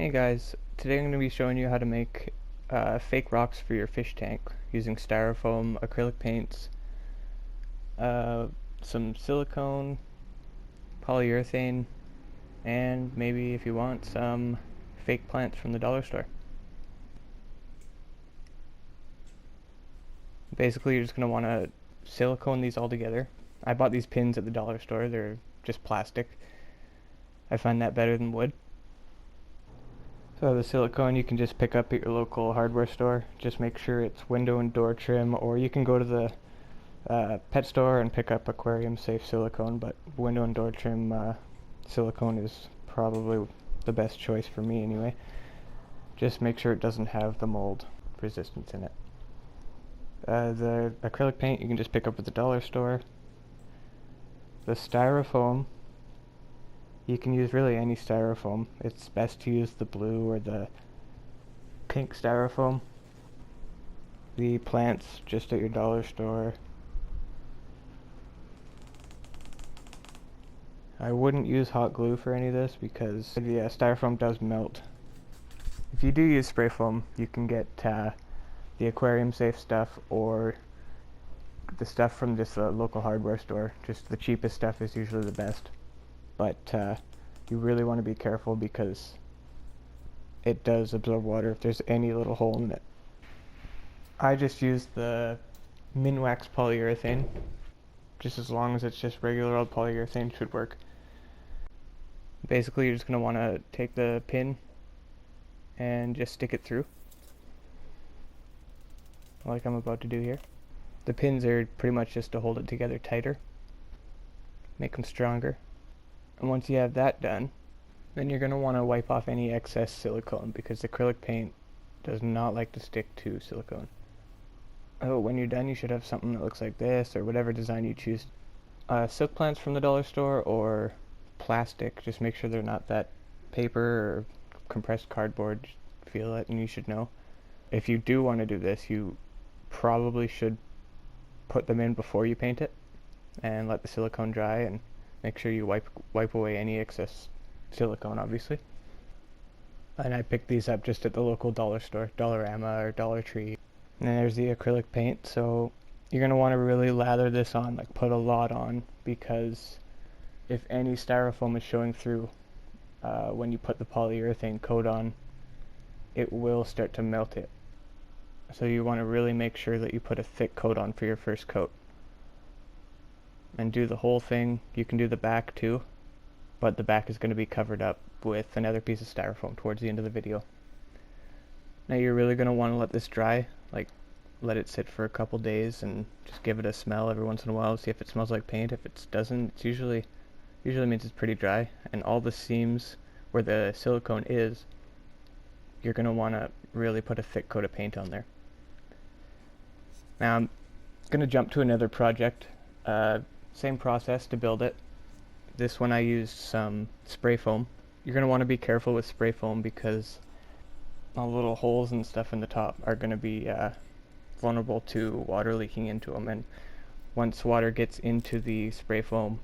Hey guys, today I'm going to be showing you how to make fake rocks for your fish tank using styrofoam, acrylic paints, uh, some silicone, polyurethane, and maybe if you want some fake plants from the dollar store. Basically you're just going to want to silicone these all together. I bought these pins at the dollar store, they're just plastic. I find that better than wood. So the silicone you can just pick up at your local hardware store. Just make sure it's window and door trim, or you can go to the pet store and pick up aquarium safe silicone, but window and door trim silicone is probably the best choice for me anyway. Just make sure it doesn't have the mold resistance in it. The acrylic paint you can just pick up at the dollar store. The styrofoam, you can use really any styrofoam. It's best to use the blue or the pink styrofoam. The plants just at your dollar store. I wouldn't use hot glue for any of this because the styrofoam does melt. If you do use spray foam, you can get the aquarium safe stuff or the stuff from this local hardware store. Just the cheapest stuff is usually the best. But you really want to be careful because it does absorb water if there's any little hole in it. I just use the Minwax polyurethane. Just as long as it's just regular old polyurethane should work. Basically you're just going to want to take the pin and just stick it through, like I'm about to do here. The pins are pretty much just to hold it together tighter, make them stronger. And once you have that done, then you're going to want to wipe off any excess silicone because acrylic paint does not like to stick to silicone. Oh, when you're done you should have something that looks like this or whatever design you choose. Silk plants from the dollar store or plastic, just make sure they're not that paper or compressed cardboard. Feel it and you should know. If you do want to do this, you probably should put them in before you paint it and let the silicone dry, and make sure you wipe away any excess silicone, obviously. And I picked these up just at the local dollar store, Dollarama or Dollar Tree. And then there's the acrylic paint, so you're going to want to really lather this on, like put a lot on, because if any styrofoam is showing through when you put the polyurethane coat on, it will start to melt it. So you want to really make sure that you put a thick coat on for your first coat. And do the whole thing. You can do the back too, but the back is going to be covered up with another piece of styrofoam towards the end of the video. Now you're really going to want to let this dry, like let it sit for a couple days and just give it a smell every once in a while, see if it smells like paint. If it doesn't, it's usually means it's pretty dry. And all the seams where the silicone is, you're going to want to really put a thick coat of paint on there. Now I'm going to jump to another project. Same process to build it. This one I used some spray foam. You're going to want to be careful with spray foam because all the little holes and stuff in the top are going to be vulnerable to water leaking into them, and once water gets into the spray foam,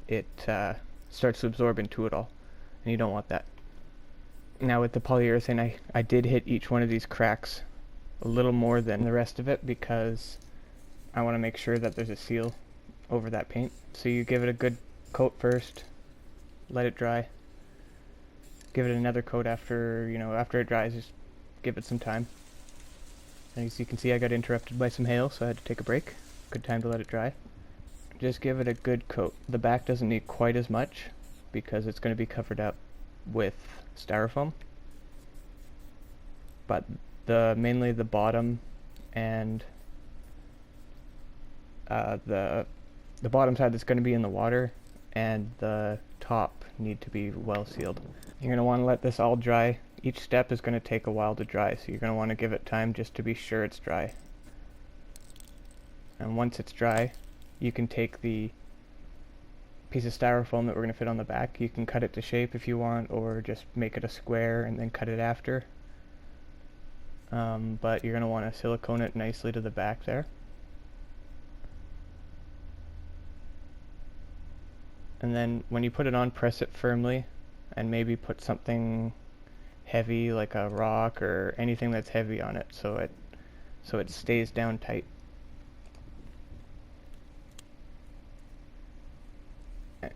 it starts to absorb into it all, and you don't want that. Now with the polyurethane, I did hit each one of these cracks a little more than the rest of it because I want to make sure that there's a seal over that paint. So you give it a good coat first, let it dry, give it another coat after it dries, just give it some time. And as you can see, I got interrupted by some hail, so I had to take a break. Good time to let it dry. Just give it a good coat. The back doesn't need quite as much because it's going to be covered up with styrofoam, but mainly the bottom and the bottom side that's going to be in the water and the top need to be well sealed. You're going to want to let this all dry. Each step is going to take a while to dry, so you're going to want to give it time just to be sure it's dry. And once it's dry, you can take the piece of styrofoam that we're going to fit on the back. You can cut it to shape if you want, or just make it a square and then cut it after. But you're going to want to silicone it nicely to the back there. And then when you put it on, press it firmly and maybe put something heavy, like a rock or anything that's heavy on it, so it stays down tight.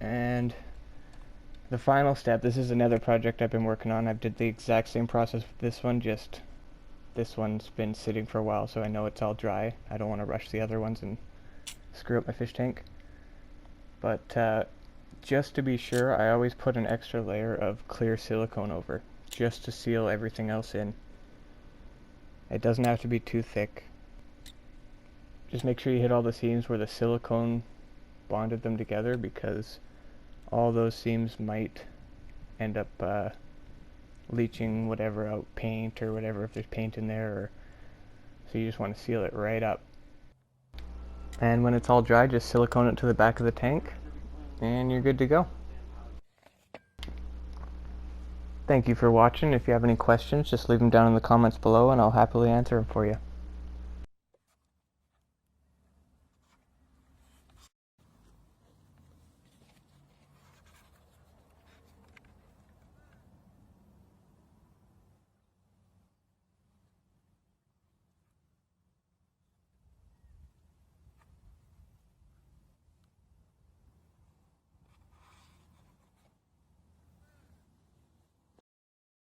And the final step, this is another project I've been working on. I did the exact same process with this one, just this one's been sitting for a while, so I know it's all dry. I don't want to rush the other ones and screw up my fish tank. But just to be sure, I always put an extra layer of clear silicone over, just to seal everything else in. It doesn't have to be too thick. Just make sure you hit all the seams where the silicone bonded them together, because all those seams might end up leaching whatever out, paint or whatever, if there's paint in there, or so you just want to seal it right up. And when it's all dry, just silicone it to the back of the tank and you're good to go. Thank you for watching. If you have any questions, just leave them down in the comments below and I'll happily answer them for you.